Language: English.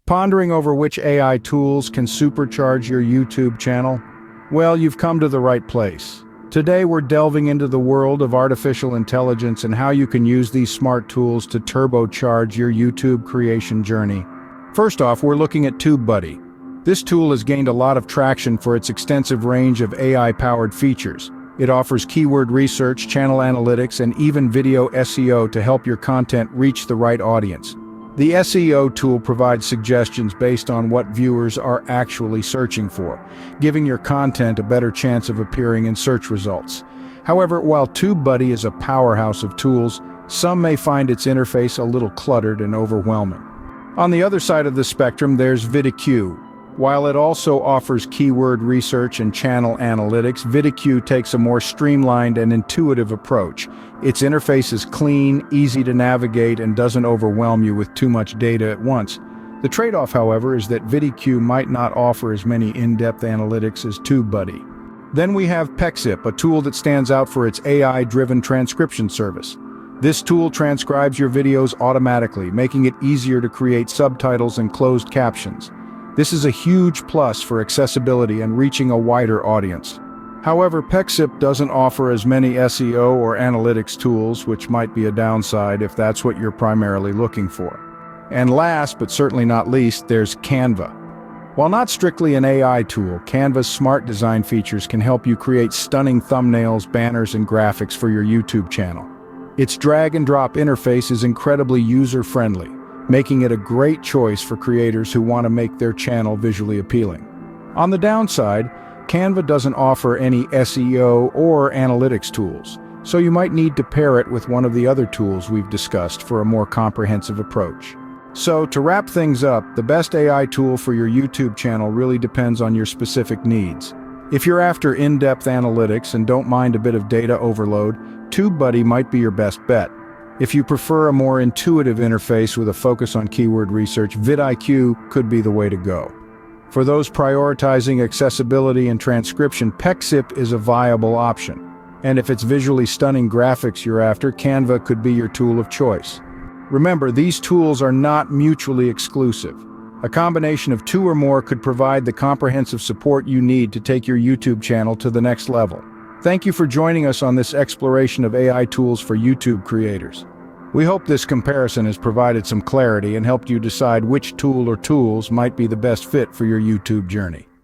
Pondering over which AI tools can supercharge your YouTube channel? Well, you've come to the right place. Today we're delving into the world of artificial intelligence and how you can use these smart tools to turbocharge your YouTube creation journey. First off, we're looking at TubeBuddy. This tool has gained a lot of traction for its extensive range of AI-powered features. It offers keyword research, channel analytics, and even video SEO to help your content reach the right audience. The SEO tool provides suggestions based on what viewers are actually searching for, giving your content a better chance of appearing in search results. However, while TubeBuddy is a powerhouse of tools, some may find its interface a little cluttered and overwhelming. On the other side of the spectrum, there's VidIQ. While it also offers keyword research and channel analytics, VidIQ takes a more streamlined and intuitive approach. Its interface is clean, easy to navigate, and doesn't overwhelm you with too much data at once. The trade-off, however, is that VidIQ might not offer as many in-depth analytics as TubeBuddy. Then we have Pexip, a tool that stands out for its AI-driven transcription service. This tool transcribes your videos automatically, making it easier to create subtitles and closed captions. This is a huge plus for accessibility and reaching a wider audience. However, Pexip doesn't offer as many SEO or analytics tools, which might be a downside if that's what you're primarily looking for. And last, but certainly not least, there's Canva. While not strictly an AI tool, Canva's smart design features can help you create stunning thumbnails, banners, and graphics for your YouTube channel. Its drag-and-drop interface is incredibly user-friendly, making it a great choice for creators who want to make their channel visually appealing. On the downside, Canva doesn't offer any SEO or analytics tools, so you might need to pair it with one of the other tools we've discussed for a more comprehensive approach. So, to wrap things up, the best AI tool for your YouTube channel really depends on your specific needs. If you're after in-depth analytics and don't mind a bit of data overload, TubeBuddy might be your best bet. If you prefer a more intuitive interface with a focus on keyword research, vidIQ could be the way to go. For those prioritizing accessibility and transcription, Pexip is a viable option. And if it's visually stunning graphics you're after, Canva could be your tool of choice. Remember, these tools are not mutually exclusive. A combination of two or more could provide the comprehensive support you need to take your YouTube channel to the next level. Thank you for joining us on this exploration of AI tools for YouTube creators. We hope this comparison has provided some clarity and helped you decide which tool or tools might be the best fit for your YouTube journey.